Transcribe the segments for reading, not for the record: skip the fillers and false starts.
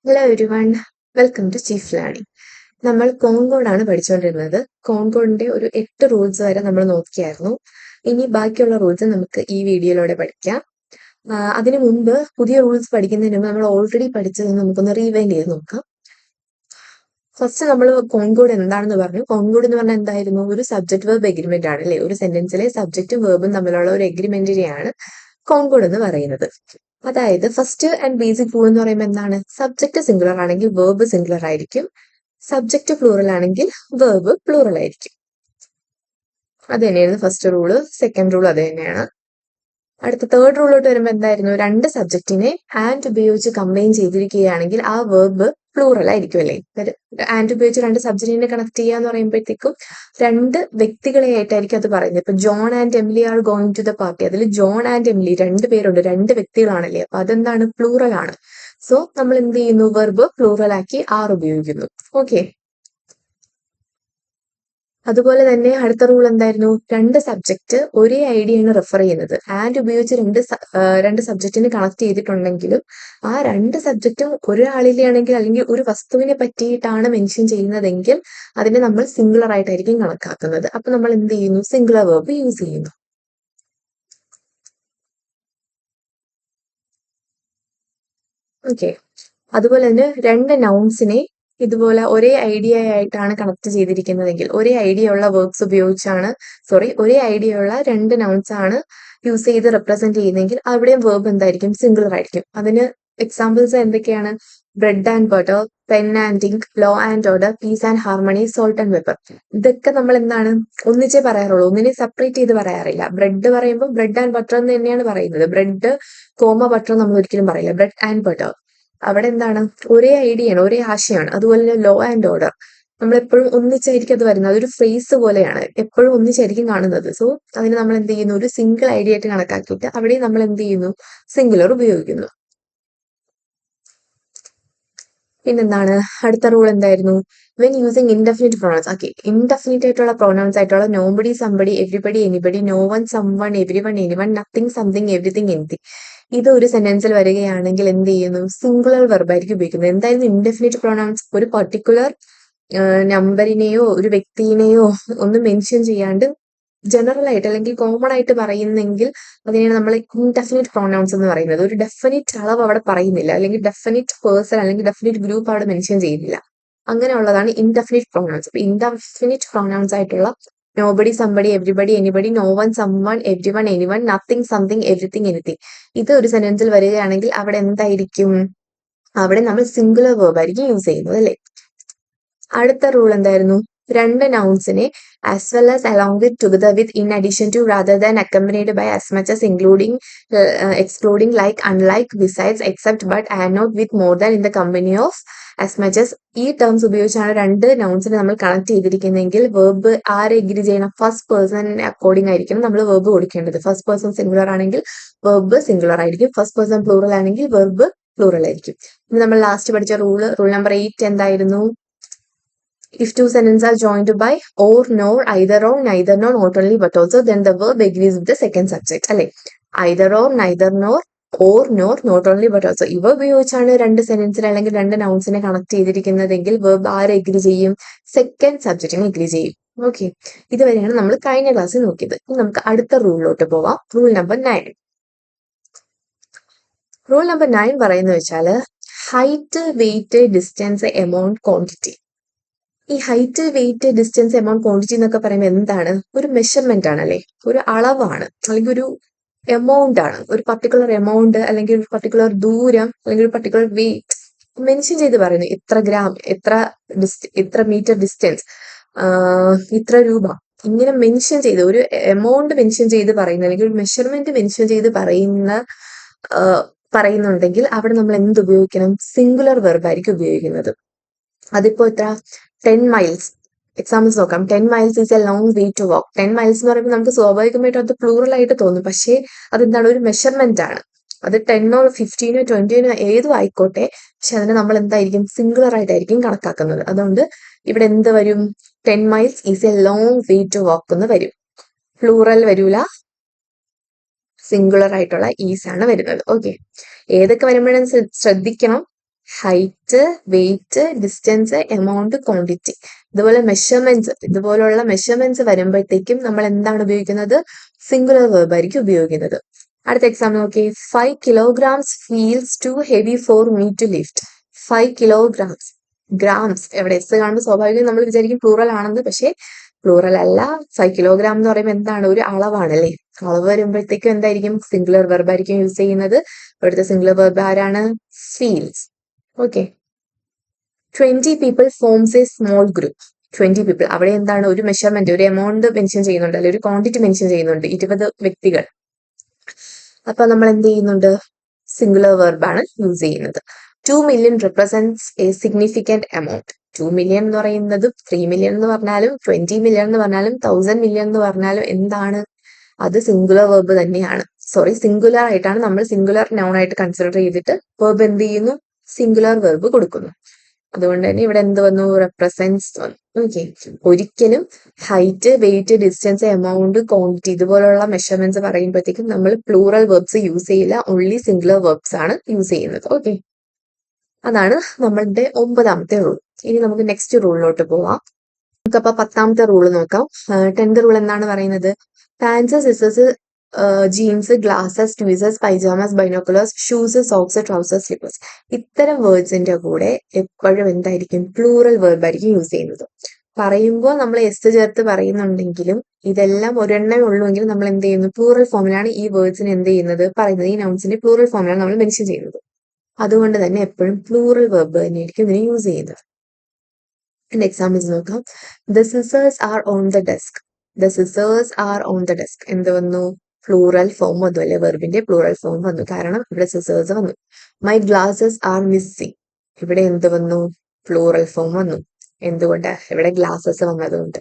Hello everyone, welcome to chief learning. നമ്മൾ കോൺകോഡാണ് പഠിച്ചുകൊണ്ടിരുന്നത്. കോൺകോഡിന്റെ ഒരു 8 റൂൾസ് വരെ നമ്മൾ നോക്കിയായിരുന്നു. ഇനി ബാക്കിയുള്ള റൂൾസ് നമുക്ക് ഈ വീഡിയോയിലൂടെ പഠിക്കാം. അതിനു മുമ്പ് പുതിയ റൂൾസ് പഠിക്കുന്നതിന് മുമ്പ് നമ്മൾ ഓൾറെഡി പഠിച്ചത് നമുക്കൊന്ന് റീവൈൻഡ് ചെയ്ത് നോക്കാം. ഫസ്റ്റ് നമ്മൾ കോൺകോഡ് എന്താണെന്ന് പറഞ്ഞു. കോൺകോഡ് എന്ന് പറഞ്ഞാൽ എന്തായിരുന്നു? ഒരു സബ്ജക്ട് വെർബ് എഗ്രിമെന്റ് ആണ് അല്ലെ? ഒരു സെന്റൻസിലെ സബ്ജക്റ്റും വെർബും തമ്മിലുള്ള ഒരു എഗ്രിമെന്റിനെയാണ് കോൺകോഡ് എന്ന് പറയുന്നത്. അതായത് ഫസ്റ്റ് ആൻഡ് ബേസിക് റൂൾ എന്ന് പറയുമ്പോൾ എന്താണ്? സബ്ജക്ട് സിംഗുലർ ആണെങ്കിൽ വെർബ് സിംഗുലർ ആയിരിക്കും, സബ്ജക്ട് പ്ലൂറൽ ആണെങ്കിൽ വെർബ് പ്ലൂറൽ ആയിരിക്കും. അത് തന്നെയായിരുന്നു ഫസ്റ്റ് റൂള്. സെക്കൻഡ് റൂൾ അത് തന്നെയാണ്. അടുത്ത തേർഡ് റൂളിലോട്ട് വരുമ്പോൾ എന്തായിരുന്നു? രണ്ട് സബ്ജക്റ്റിനെ ആൻഡ് ഉപയോഗിച്ച് കമ്പൈൻ ചെയ്തിരിക്കുകയാണെങ്കിൽ ആ വെർബ് പ്ലൂറൽ ആയിരിക്കും അല്ലേ? ആൻഡ് ഉപയോഗിച്ച് രണ്ട് സബ്ജക്റ്റിനെ കണക്ട് ചെയ്യുക എന്ന് പറയുമ്പോഴത്തേക്കും രണ്ട് വ്യക്തികളെ ആയിട്ടായിരിക്കും അത് പറയുന്നത്. ഇപ്പൊ John and Emily are going to the party, അതിൽ ജോൺ ആൻഡ് എമിലി രണ്ട് പേരുണ്ട്, രണ്ട് വ്യക്തികളാണല്ലേ. അപ്പൊ അതെന്താണ്? പ്ലൂറൽ ആണ്. സോ നമ്മൾ എന്ത് ചെയ്യുന്നു? വെർബ് പ്ലൂറൽ ആക്കി ആർ ഉപയോഗിക്കുന്നു. ഓക്കെ. അതുപോലെ തന്നെ അടുത്ത റൂൾ എന്തായിരുന്നു? രണ്ട് സബ്ജക്റ്റ് ഒരേ ഐഡിയയാണ് റെഫർ ചെയ്യുന്നത്. ആൻഡ് ഉപയോഗിച്ച് രണ്ട് സബ്ജക്റ്റിന് കണക്ട് ചെയ്തിട്ടുണ്ടെങ്കിലും ആ രണ്ട് സബ്ജക്റ്റും ഒരാളിലെയാണെങ്കിൽ അല്ലെങ്കിൽ ഒരു വസ്തുവിനെ പറ്റിയിട്ടാണ് മെൻഷൻ ചെയ്യുന്നതെങ്കിൽ അതിനെ നമ്മൾ സിംഗുലർ ആയിട്ടായിരിക്കും കണക്കാക്കുന്നത്. അപ്പൊ നമ്മൾ എന്ത് ചെയ്യുന്നു? സിംഗുലർ വെർബ് യൂസ് ചെയ്യുന്നു. ഓക്കെ. അതുപോലെ തന്നെ രണ്ട് നൗൺസിനെ ഇതുപോലെ ഒരേ ഐഡിയ ആയിട്ടാണ് കണക്ട് ചെയ്തിരിക്കുന്നതെങ്കിൽ, ഒരേ ഐഡിയ ഉള്ള വേർബ്സ് ഉപയോഗിച്ചാണ് ഒരേ ഐഡിയ ഉള്ള രണ്ട് നൗൺസ് ആണ് യൂസ് ചെയ്ത് റെപ്രസെന്റ് ചെയ്യുന്നതെങ്കിൽ അവിടെയും വേർബ് എന്തായിരിക്കും? സിംഗുലർ ആയിരിക്കും. അതിന് എക്സാമ്പിൾസ് എന്തൊക്കെയാണ്? Bread and butter, pen and ink, law and order, peace and harmony, salt and pepper. ഇതൊക്കെ നമ്മൾ എന്താണ്? ഒന്നിച്ചേ പറയാറുള്ളൂ, ഒന്നിനെ സെപ്പറേറ്റ് ചെയ്ത് പറയാറില്ല. ബ്രെഡ് പറയുമ്പോൾ ബ്രെഡ് ആൻഡ് ബട്ടർ എന്ന് തന്നെയാണ് പറയുന്നത്. ബ്രെഡ് കോമ ബട്ടർ നമ്മൾ ഒരിക്കലും പറയില്ല. Bread and butter. അവിടെ എന്താണ്? ഒരേ ഐഡിയയാണ്, ഒരേ ആശയമാണ്. അതുപോലെ തന്നെ ലോ ആൻഡ് ഓർഡർ നമ്മൾ എപ്പോഴും ഒന്നിച്ചായിരിക്കും അത് വരുന്നത്. അതൊരു ഫ്രേസ് പോലെയാണ്, എപ്പോഴും ഒന്നിച്ചായിരിക്കും കാണുന്നത്. സോ അതിന് നമ്മൾ എന്ത് ചെയ്യുന്നു? ഒരു സിംഗിൾ ഐഡിയ ആയിട്ട് കണക്കാക്കിയിട്ട് അവിടെ നമ്മൾ എന്ത് ചെയ്യുന്നു? സിംഗുലർ ഉപയോഗിക്കുന്നു. പിന്നെന്താണ്? അടുത്ത റൂൾ എന്തായിരുന്നു? When using indefinite pronouns. Okay, indefinite ആയിട്ടുള്ള പ്രൊനൗൺസ് ആയിട്ടുള്ള nobody, somebody, everybody, anybody, no one, someone, everyone, anyone, nothing, something, everything, anything. ഇത് ഒരു സെന്റൻസിൽ വരികയാണെങ്കിൽ എന്ത് ചെയ്യുന്നു? സിംഗുലർ വെർബായിരിക്കും ഉപയോഗിക്കുന്നത്. എന്തായിരുന്നു ഇൻഡെഫിനിറ്റ് പ്രൊനൗൺസ്? ഒരു പർട്ടിക്കുലർ നമ്പറിനെയോ ഒരു വ്യക്തിനെയോ ഒന്നും മെൻഷൻ ചെയ്യാണ്ട് ജനറൽ ആയിട്ട് അല്ലെങ്കിൽ കോമൺ ആയിട്ട് പറയുന്നെങ്കിൽ അതിനെയാണ് നമ്മൾ ഇൻഡെഫിനിറ്റ് പ്രൊനൗൺസ് എന്ന് പറയുന്നത്. ഒരു ഡെഫിനിറ്റ് അളവ് അവിടെ പറയുന്നില്ല, അല്ലെങ്കിൽ ഡെഫിനിറ്റ് പേഴ്സൺ അല്ലെങ്കിൽ ഡെഫിനിറ്റ് ഗ്രൂപ്പ് അവിടെ മെൻഷൻ ചെയ്യുന്നില്ല. അങ്ങനെയുള്ളതാണ് ഇൻഡെഫിനിറ്റ് പ്രൊനൗൺസ്. അപ്പൊ ഇൻഡെഫിനിറ്റ് പ്രൊനൗൺസ് ആയിട്ടുള്ള nobody, somebody, everybody, anybody, no one, someone, everyone, anyone, nothing, something, everything, anything. ഇത് ഒരു സെന്റൻസിൽ വരികയാണെങ്കിൽ അവിടെ എന്തായിരിക്കും? അവിടെ നമ്മൾ സിംഗുലർ വേർബ് ആയിരിക്കും യൂസ് ചെയ്യുന്നത് അല്ലേ? അടുത്ത റൂൾ എന്തായിരുന്നു? രണ്ട് നൗൺസിനെ as well as along with, together with, in addition to, rather than, accompanied by, as much as, including, excluding, like, unlike, besides, except, but, and not, with, more than, in the company of, as much as. ഈ terms ഉപയോഗിച്ചാണ് രണ്ട് നൗൺസിനെ നമ്മൾ connect ചെയ്തിരിക്കുന്നതെങ്കിൽ verb ആരെ agree ചെയ്യണം? First person according ആയിരിക്കും നമ്മൾ വെർബ് കൊടുക്കേണ്ടത്. ഫസ്റ്റ് പേഴ്സൺ സിംഗുലർ ആണെങ്കിൽ വെർബ് സിംഗുലർ ആയിരിക്കും, ഫസ്റ്റ് പേഴ്സൺ പ്ലൂറൽ ആണെങ്കിൽ വെർബ് പ്ലൂറൽ ആയിരിക്കും. ഇനി നമ്മൾ ലാസ്റ്റ് പഠിച്ച റൂൾ നമ്പർ 8 എന്തായിരുന്നു? If two sentences are joined by or, nor, either or, neither, nor, not only but also, then the verb agrees with the second subject. അല്ലെ? either or, neither, nor, or, nor, not only but also. ഇവ ഉപയോഗിച്ചാണ് രണ്ട് സെന്റൻസിനെ അല്ലെങ്കിൽ രണ്ട് നൗൺസിനെ connect ചെയ്തിരിക്കുന്നതെങ്കിൽ verb ആരെ agree ചെയ്യും? Second സബ്ജക്റ്റിനെ agree ചെയ്യും. ഓക്കെ, ഇതുവരെയാണ് നമ്മൾ കഴിഞ്ഞ ക്ലാസ്സിൽ നോക്കിയത്. ഇനി നമുക്ക് അടുത്ത റൂളിലോട്ട് പോവാം. Rule number 9. റൂൾ നമ്പർ 9 പറയുന്നത് വെച്ചാൽ height, weight, distance, amount, quantity. ഈ height, weight, distance, amount, quantity എന്നൊക്കെ പറയുമ്പോൾ എന്താണ്? ഒരു മെഷർമെന്റ് ആണ് അല്ലെ? ഒരു അളവാണ്, അല്ലെങ്കിൽ ഒരു എമൗണ്ട് ആണ്. ഒരു പർട്ടിക്കുലർ എമൗണ്ട് അല്ലെങ്കിൽ ഒരു പർട്ടിക്കുലർ ദൂരം അല്ലെങ്കിൽ ഒരു പർട്ടിക്കുലർ വെയിറ്റ് മെൻഷൻ ചെയ്ത് പറയുന്നു. ഇത്ര ഗ്രാം, ഇത്ര മീറ്റർ ഡിസ്റ്റൻസ്, ഇത്ര രൂപ, ഇങ്ങനെ മെൻഷൻ ചെയ്ത് ഒരു എമൗണ്ട് മെൻഷൻ ചെയ്ത് പറയുന്ന അല്ലെങ്കിൽ ഒരു മെഷർമെന്റ് മെൻഷൻ ചെയ്ത് പറയുന്നുണ്ടെങ്കിൽ അവിടെ നമ്മൾ എന്ത് ഉപയോഗിക്കണം? സിംഗുലർ വെർബായിരിക്കും ഉപയോഗിക്കുന്നത്. അതിപ്പോ എത്ര? 10 മൈൽസ്. എക്സാമ്പിൾസ് നോക്കാം. 10 miles is a long way to walk. 10 miles എന്ന് പറയുമ്പോൾ നമുക്ക് സ്വാഭാവികമായിട്ടും അത് പ്ലൂറൽ ആയിട്ട് തോന്നും, പക്ഷേ അതെന്താണ്? ഒരു മെഷർമെന്റ് ആണ്. അത് 10 15 20 ഏതും ആയിക്കോട്ടെ, പക്ഷെ അതിനെ നമ്മൾ എന്തായിരിക്കും? സിംഗുലർ ആയിട്ടായിരിക്കും കണക്കാക്കുന്നത്. അതുകൊണ്ട് ഇവിടെ എന്ത് വരും? 10 miles is a long way to walk എന്ന് വരും. പ്ലൂറൽ വരൂല, സിംഗുലർ ആയിട്ടുള്ള ഈസ് ആണ് വരുന്നത്. ഓക്കെ, ഏതൊക്കെ വരുമ്പോഴും ശ്രദ്ധിക്കണം. Height, weight, distance, amount, quantity. ഇതുപോലുള്ള മെഷർമെന്റ്സ് വരുമ്പോഴത്തേക്കും നമ്മൾ എന്താണ് ഉപയോഗിക്കുന്നത്? സിംഗുലർ വേർബ് ആയിരിക്കും ഉപയോഗിക്കുന്നത്. അടുത്ത എക്സാമ്പിൾ നോക്കി. 5 kilograms feels too heavy for me to lift. 5 kilograms. Grams എവിടെ എസ് കാണുമ്പോൾ സ്വാഭാവികം നമ്മൾ വിചാരിക്കും പ്ലൂറൽ ആണെന്ന്. പക്ഷേ പ്ലൂറൽ അല്ല. 5 kilogram എന്ന് പറയുമ്പോൾ എന്താണ്? ഒരു അളവാണല്ലേ. അളവ് വരുമ്പോഴത്തേക്കും എന്തായിരിക്കും? സിംഗുലർ വെർബ് ആയിരിക്കും യൂസ് ചെയ്യുന്നത്. ഇവിടുത്തെ സിംഗുലർ വെർബ് ആരാണ്? Feels. Okay. 20 people forms A small group. 20 people അവിടെ എന്താണ്? ഒരു മെഷർമെന്റ്, ഒരു എമൗണ്ട് മെൻഷൻ ചെയ്യുന്നുണ്ട്, അല്ലെങ്കിൽ ഒരു ക്വാണ്ടിറ്റി മെൻഷൻ ചെയ്യുന്നുണ്ട്. 20 വ്യക്തികൾ. അപ്പൊ നമ്മൾ എന്ത് ചെയ്യുന്നുണ്ട്? സിംഗുലർ വെർബാണ് യൂസ് ചെയ്യുന്നത്. 2 million represents a significant amount. 2 million എന്ന് പറയുന്നത് 3 million എന്ന് പറഞ്ഞാലും 20 million എന്ന് പറഞ്ഞാലും 1000 million എന്ന് പറഞ്ഞാലും എന്താണ്? അത് സിംഗുലർ വെർബ് തന്നെയാണ്. സിംഗുലർ ആയിട്ടാണ് നമ്മൾ സിംഗുലർ നൗൺ ആയിട്ട് കൺസിഡർ ചെയ്തിട്ട് വെർബ് എന്ത് ചെയ്യുന്നു? സിംഗുലർ വെർബ് കൊടുക്കുന്നു. അതുകൊണ്ട് തന്നെ ഇവിടെ എന്ത് വന്നു? റെപ്രസെന്റ്സ് വന്നു. ഓക്കെ. ഒരിക്കലും height, weight, distance, amount, quantity ഇതുപോലുള്ള മെഷർമെന്റ്സ് പറയുമ്പോഴത്തേക്കും നമ്മൾ പ്ലൂറൽ വെർബ്സ് യൂസ് ചെയ്യില്ല. ഓൺലി സിംഗുലർ വെർബ്സ് ആണ് യൂസ് ചെയ്യുന്നത്. ഓക്കെ. അതാണ് നമ്മളുടെ 9ാമത്തെ റൂൾ. ഇനി നമുക്ക് നെക്സ്റ്റ് റൂളിലോട്ട് പോവാം. നമുക്കപ്പോ 10ാമത്തെ റൂള് നോക്കാം. 10th റൂൾ എന്താണ് പറയുന്നത്? Pants, scissors, jeans, glasses, tweezers, pyjamas, binoculars, shoes, socks, trousers, slippers. ഇത്തരം വേർഡ്സിന്റെ കൂടെ എപ്പോഴും എന്തായിരിക്കും? പ്ലൂറൽ വെർബ് ആയിരിക്കും യൂസ് ചെയ്യുന്നത്. പറയുമ്പോൾ നമ്മൾ എസ് ചേർത്ത് പറയുന്നുണ്ടെങ്കിലും ഇതെല്ലാം ഒരെണ്ണമേ ഉള്ളൂവെങ്കിൽ നമ്മൾ എന്ത് ചെയ്യുന്നു? പ്ലൂറൽ ഫോമിലാണ് ഈ വേർഡ്സിന് എന്ത് ചെയ്യുന്നത്? പറയുന്നത്. ഈ നൗൺസിന്റെ പ്ലൂറൽ ഫോമിലാണ് നമ്മൾ മെൻഷൻ ചെയ്യുന്നത്. അതുകൊണ്ട് തന്നെ എപ്പോഴും പ്ലൂറൽ വെർബ് തന്നെയായിരിക്കും ഇതിന് യൂസ് ചെയ്യുന്നത്. എക്സാമ്പിൾസ് നോക്കാം. The scissors R on the desk. The scissors R on the desk എന്ത് വന്നു? പ്ലൂറൽ ഫോം വന്നു അല്ലെ? വെർബിന്റെ പ്ലൂറൽ ഫോം വന്നു. കാരണം ഇവിടെ സിസേഴ്സ് വന്നു. My glasses R missing. ഇവിടെ എന്ത് വന്നു? പ്ലൂറൽ ഫോം വന്നു. എന്തുകൊണ്ട്? ഇവിടെ ഗ്ലാസസ് വന്നതുകൊണ്ട്.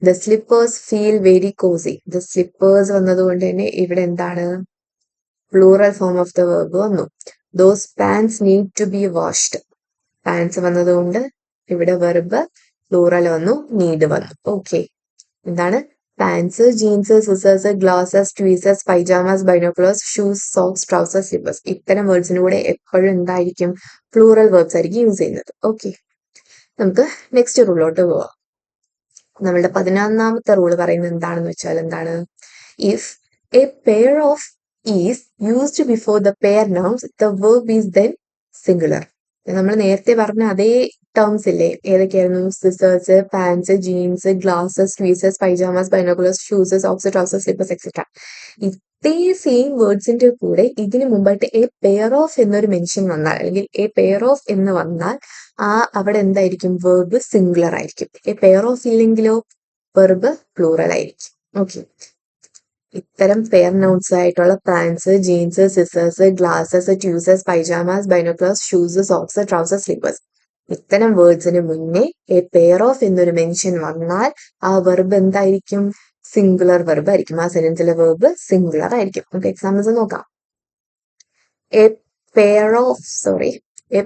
The slippers feel very cosy. The slippers വന്നതുകൊണ്ട് തന്നെ ഇവിടെ എന്താണ്? Plural form of the verb വന്നു. Those pants need to be washed. Pants വന്നതുകൊണ്ട് ഇവിടെ വെർബ് പ്ലൂറൽ വന്നു, നീഡ് വന്നു. ഓക്കെ. എന്താണ്? Pants, jeans, scissors, glasses, tweezers, pyjamas, binoculars, shoes, socks, trousers, slippers. ഇത്തരം വേർഡ്സിന് കൂടെ എപ്പോഴും എന്തായിരിക്കും? പ്ലൂറൽ വേർഡ്സ് ആയിരിക്കും യൂസ് ചെയ്യുന്നത്. ഓക്കെ. നമുക്ക് നെക്സ്റ്റ് റൂളിലോട്ട് പോവാം. നമ്മളുടെ 11ാമത്തെ റൂള് പറയുന്നത് എന്താണെന്ന് വെച്ചാൽ എന്താണ്? If a pair of is used before the pair nouns the verb is then singular. നമ്മൾ നേരത്തെ പറഞ്ഞ അതേ ടേംസ് ഇല്ലേ? ഏതൊക്കെയായിരുന്നു? Scissors, pants, jeans, glasses, tweezers, pyjamas, binoculars, shoes, socks, trousers, slippers etcetera. ഇതേ സെയിം വേർഡ്സിന്റെ കൂടെ ഇതിന് മുമ്പായിട്ട് എ പെയർ ഓഫ് എന്നൊരു മെൻഷൻ വന്നാൽ, അല്ലെങ്കിൽ എ പെയർ ഓഫ് എന്ന് വന്നാൽ അവിടെ എന്തായിരിക്കും? വെർബ് സിംഗുലർ ആയിരിക്കും. എ പെയർ ഓഫ് ഇല്ലെങ്കിലോ വെർബ് പ്ലൂറൽ ആയിരിക്കും. ഓക്കെ. ഇത്തരം പെയർ നൗൺസ് ആയിട്ടുള്ള pants, jeans, scissors, glasses, tweezers, pyjamas, binoculars, shoes, socks, trousers, slippers. ഇത്തരം വേർഡ്സിന് മുന്നേ എ പെയർ ഓഫ് എന്നൊരു മെൻഷൻ വന്നാൽ ആ വെർബ് എന്തായിരിക്കും? സിംഗുലർ വെർബ് ആയിരിക്കും. ആ സെന്റൻസിലെ വെർബ് സിംഗുലർ ആയിരിക്കും. നമുക്ക് എക്സാമ്പിൾസ് നോക്കാം. A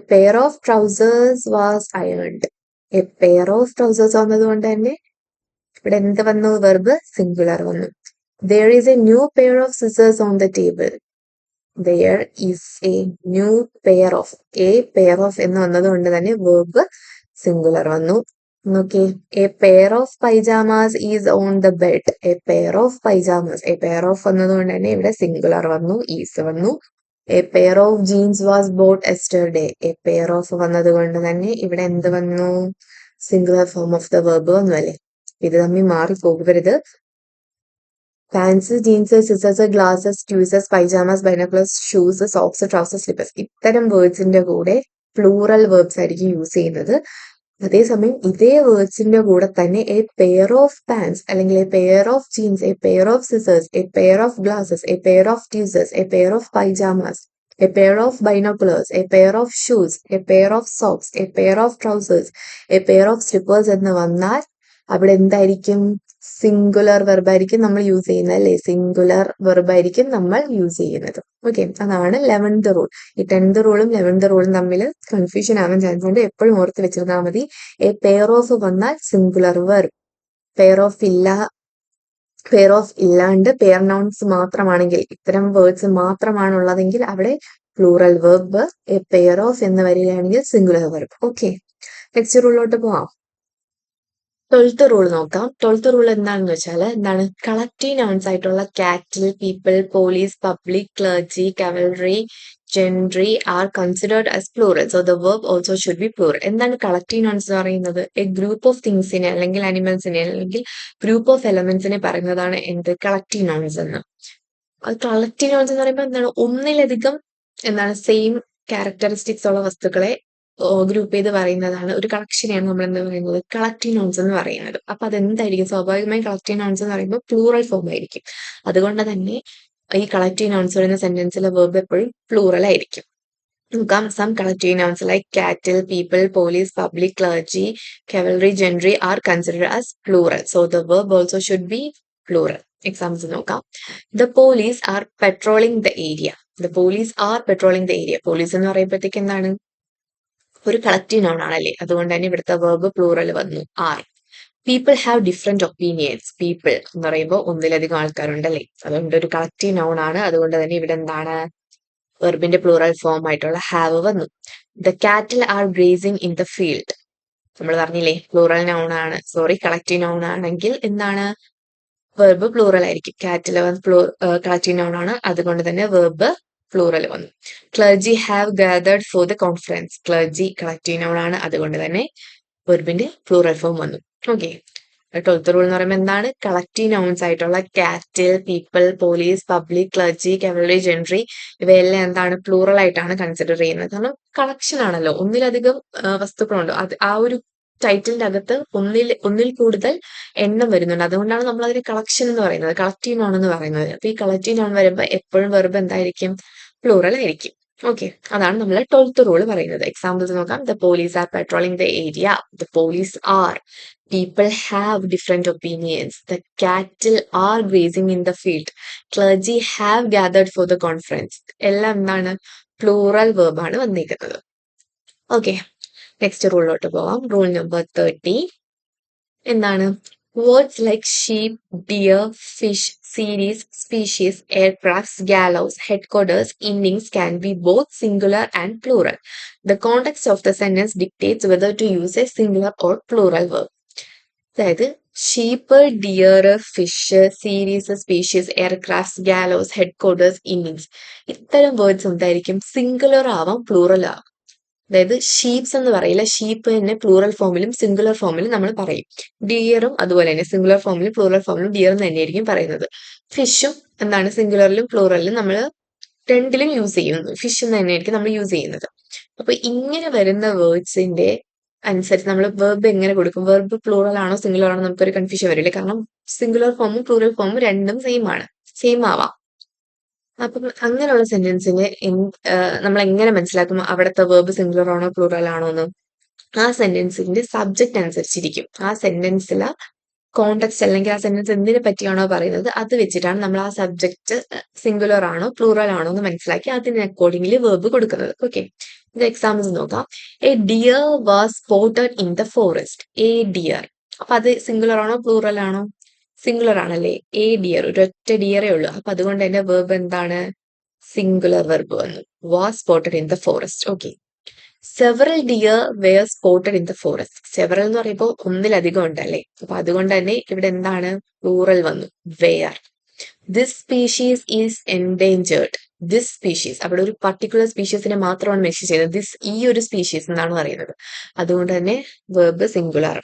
pair of trousers was ironed. A pair of trousers വന്നതുകൊണ്ട് തന്നെ ഇവിടെ എന്ത് വന്നു? വെർബ് സിംഗുലർ വന്നു. There is a new pair of scissors on the table. There is a new pair of. A pair of എന്ന് വന്നതുകൊണ്ട് തന്നെ verb singular വന്നു. നോക്കി. A pair of pajamas is on the bed. A pair of pajamas. A pair of വന്നതുകൊണ്ട് തന്നെ ഇവിടെ singular വന്നു, is വന്നു. A pair of jeans was bought yesterday. A pair of വന്നതുകൊണ്ട് തന്നെ ഇവിടെ എന്ത് വന്നു? singular form of the verb വന്നു അല്ലേ? ഇത് തമ്മിൽ മാറി പോകരുത്. Pants, jeans, scissors, glasses, tweezers, pyjamas, binoculars, shoes, socks, trousers, slippers. ഇത്തരം വേർഡ്സിന്റെ കൂടെ പ്ലൂറൽ വേർബ്സ് ആയിരിക്കും യൂസ് ചെയ്യുന്നത്. അതേസമയം ഇതേ വേർഡ്സിന്റെ കൂടെ തന്നെ എ പെയർ ഓഫ് പാൻസ്, അല്ലെങ്കിൽ a pair of jeans, a pair of scissors, a pair of glasses, a pair of tweezers, a pair of pyjamas, a pair of binoculars, a pair of shoes, a pair of socks, a pair of trousers, a pair of slippers എന്ന് വന്നാൽ അവിടെ എന്തായിരിക്കും? Singular വെർബായിരിക്കും നമ്മൾ use ചെയ്യുന്നത് അല്ലെ? Singular വെർബായിരിക്കും നമ്മൾ use ചെയ്യുന്നത്. Okay. അതാണ് 11th റൂൾ. ഈ 10th റൂളും 11th റൂളും തമ്മിൽ കൺഫ്യൂഷൻ ആവാൻ ചാൻസ് ഉണ്ട്. എപ്പോഴും ഓർത്ത് വെച്ചിരുന്നാൽ മതി. എ പെയർ ഓഫ് വന്നാൽ സിംഗുലർ വെർബ്. പെയർ ഓഫ് ഇല്ലാണ്ട് പെയർ നൗൺസ് മാത്രമാണെങ്കിൽ, ഇത്തരം വേർഡ്സ് മാത്രമാണുള്ളതെങ്കിൽ അവിടെ plural verb, A pair of എന്ന് വരികയാണെങ്കിൽ സിംഗുലർ വെർബ്. ഓക്കെ, നെക്സ്റ്റ് റൂളിലോട്ട് പോവാം. 12th റൂൾ നോക്കാം. 12th റൂൾ എന്താണെന്ന് വെച്ചാൽ എന്താണ്, കളക്റ്റീവ് നൗൺസ് ആയിട്ടുള്ള cattle, people, police, public, clergy, cavalry, gentry are considered as plural. So the verb also should be plural. എന്താണ് കളക്റ്റീവ് നൗൺസ് എന്ന് പറയുന്നത്? എ ഗ്രൂപ്പ് ഓഫ് തിങ്സിനെ അല്ലെങ്കിൽ അനിമൽസിനെ അല്ലെങ്കിൽ ഗ്രൂപ്പ് ഓഫ് എലമെന്റ്സിനെ പറയുന്നതാണ് എന്ത്, കളക്റ്റീവ് നൗൺസ് എന്ന്. കളക്റ്റീവ് നൗൺസ് എന്ന് പറയുമ്പോൾ എന്താണ്, ഒന്നിലധികം എന്താണ് സെയിം ക്യാരക്ടറിസ്റ്റിക്സ് ഉള്ള വസ്തുക്കളെ ഗ്രൂപ്പ് ചെയ്ത് പറയുന്നതാണ്, ഒരു കളക്ഷനെയാണ് നമ്മൾ എന്ത് പറയുന്നത്, കളക്റ്റീവ് നൗൺസ് എന്ന് പറയുന്നത്. അപ്പൊ അതെന്തായിരിക്കും, സ്വാഭാവികമായും കളക്റ്റീവ് നൗൺസ് എന്ന് പറയുമ്പോൾ പ്ലൂറൽ ഫോം ആയിരിക്കും. അതുകൊണ്ട് തന്നെ ഈ കളക്റ്റീവ് നൗൺസ് വരുന്ന സെന്റൻസിലെ വെർബ് എപ്പോഴും പ്ലൂറൽ ആയിരിക്കും. നോക്കാം. സം കളക്റ്റീവ് നൗൺസ് ലൈക്ക് കാറ്റിൽ, people, police, public, clergy, cavalry, gentry are considered as plural. So the verb also should be plural. Examples നോക്കാം. The police are patrolling the area. The police are patrolling the area. Police എന്ന് പറയുമ്പോഴത്തേക്ക് എന്താണ്, ഒരു collective noun ആണല്ലേ, അതുകൊണ്ട് തന്നെ ഇവിടുത്തെ verb plural വന്നു, are. People have different opinions. People എന്ന് പറയുമ്പോൾ ഒന്നിലധികം ആൾക്കാരുണ്ടല്ലേ, അതുകൊണ്ട് ഒരു കളക്റ്റീവ് നൗൺ ആണ്, അതുകൊണ്ട് തന്നെ ഇവിടെ എന്താണ്, വെർബിന്റെ പ്ലൂറൽ ഫോം ആയിട്ടുള്ള ഹാവ് വന്നു. The cattle are grazing in the field. നമ്മൾ പറഞ്ഞില്ലേ പ്ലൂറൽ നൗൺ ആണ്, സോറി കളക്റ്റീവ് നൗൺ ആണെങ്കിൽ എന്താണ്, വെർബ് പ്ലൂറൽ ആയിരിക്കും. കാറ്റിൽ കളക്റ്റീവ് നൗൺ ആണ്, അതുകൊണ്ട് തന്നെ വെർബ് പ്ലൂറൽ വന്നു. Clergy have gathered for the conference. Clergy collective noun ആണ്, അതുകൊണ്ട് തന്നെ വെർബിന്റെ പ്ലൂറൽ ഫോം വന്നു. ഓക്കെ, 12th റൂൾ എന്ന് പറയുമ്പോൾ എന്താണ്, കളക്റ്റീവ് നൗൺസ് ആയിട്ടുള്ള cattle, people, police, public, clergy, cavalry, gentry ഇവയെല്ലാം എന്താണ്, പ്ലൂറൽ ആയിട്ടാണ് കൺസിഡർ ചെയ്യുന്നത്. കാരണം കളക്ഷൻ ആണല്ലോ, ഒന്നിലധികം വസ്തുക്കളുണ്ട്. അത് ആ ഒരു ടൈറ്റിലിന്റെ അകത്ത് ഒന്നിൽ കൂടുതൽ എണ്ണം വരുന്നുണ്ട്, അതുകൊണ്ടാണ് നമ്മൾ അതിന് കളക്ഷൻ എന്ന് പറയുന്നത്, കളക്റ്റീവ് നൗൺ എന്ന് പറയുന്നത്. അപ്പൊ ഈ കളക്റ്റീവ് നൗൺ വരുമ്പോൾ എപ്പോഴും വെർബ് എന്തായിരിക്കും, പ്ലൂറൽ ആയിരിക്കും. ഓക്കെ, അതാണ് നമ്മൾ 12th റൂൾ പറയുന്നത്. എക്സാമ്പിൾസ് നോക്കാം. The police are patrolling the area. The police are. People have different opinions. The cattle are grazing in the field. Clergy have gathered for the conference. എല്ലാം എന്താണ്, plural verb ആണ് വന്നിരിക്കുന്നത്. Okay, next റൂളിലോട്ട് പോവാം. Rule number 30 എന്താണ്, words like sheep, dear, fish, series, species, aircrafts, gallows, headquarters, innings can be both singular and plural. The context of the sentence dictates whether to use a singular or plural verb. അതായത് sheep, dear, fish, series, species, aircrafts, gallows, headquarters, innings ഇത്തരം words എന്തായിരിക്കും, singular ആവാം, plural ആവാം. അതായത് sheeps എന്ന് പറയില്ല, sheep തന്നെ plural ഫോമിലും singular ഫോമിലും നമ്മൾ പറയും. ഡിയറും അതുപോലെ തന്നെ സിംഗുലർ ഫോമിലും പ്ലൂറൽ ഫോമിലും ഡിയർ എന്ന് തന്നെയായിരിക്കും പറയുന്നത്. ഫിഷും എന്താണ്, സിംഗുലറിലും പ്ലൂറലിലും നമ്മൾ രണ്ടിലും യൂസ് ചെയ്യുന്നു, ഫിഷ് എന്ന് തന്നെയായിരിക്കും നമ്മൾ യൂസ് ചെയ്യുന്നത്. അപ്പൊ ഇങ്ങനെ വരുന്ന വേർഡ്സിന്റെ അനുസരിച്ച് നമ്മൾ വെർബ് എങ്ങനെ കൊടുക്കും, വെർബ് പ്ലൂറൽ ആണോ സിംഗുലർ ആണോ നമുക്കൊരു കൺഫ്യൂഷൻ വരില്ലേ, കാരണം സിംഗുലർ ഫോമും പ്ലൂറൽ ഫോമും രണ്ടും സെയിം ആവാം. അപ്പം അങ്ങനെയുള്ള സെന്റൻസിന് നമ്മൾ എങ്ങനെ മനസ്സിലാക്കും അവിടുത്തെ വെർബ് സിംഗുലർ ആണോ പ്ലൂറൽ ആണോ എന്ന്? ആ സെന്റൻസിന്റെ സബ്ജക്റ്റ് അനുസരിച്ചിരിക്കും. ആ സെന്റൻസിലെ കോണ്ടെക്സ്റ്റ് അല്ലെങ്കിൽ ആ സെന്റൻസ് എന്തിനെ പറ്റിയാണോ പറയുന്നത് അത് വെച്ചിട്ടാണ് നമ്മൾ ആ സബ്ജക്റ്റ് സിംഗുലർ ആണോ പ്ലൂറൽ ആണോ എന്ന് മനസ്സിലാക്കി അതിന് അക്കോർഡിംഗ്ലി വെർബ് കൊടുക്കുന്നത്. ഓക്കെ, ഇത് എക്സാമ്പിൾസ് നോക്കാം. A dear was spotted in the forest. A dear, അപ്പൊ അത് സിംഗുലർ ആണോ പ്ലൂറൽ ആണോ? സിംഗുലർ ആണല്ലേ. എ ഡിയർ, ഒരൊറ്റ ഡിയറേ ഉള്ളൂ, അപ്പൊ അതുകൊണ്ട് തന്നെ വെർബ് എന്താണ്, സിംഗുലർ വെർബ് വന്നു. Was spotted in the forest. Okay, several deer were spotted in the forest. Several എന്ന് പറയുമ്പോൾ ഒന്നിലധികം ഉണ്ടല്ലേ, അപ്പൊ അതുകൊണ്ട് തന്നെ ഇവിടെ എന്താണ്, പ്ലൂറൽ വന്നു, were. This species is endangered. This species, അവിടെ ഒരു പർട്ടിക്കുലർ സ്പീഷീസിനെ മാത്രമാണ് മെൻഷൻ ചെയ്തത്. ദിസ്, ഈ ഒരു സ്പീഷീസ് എന്നാണ് പറയുന്നത്, അതുകൊണ്ട് തന്നെ വെർബ് സിംഗുലർ.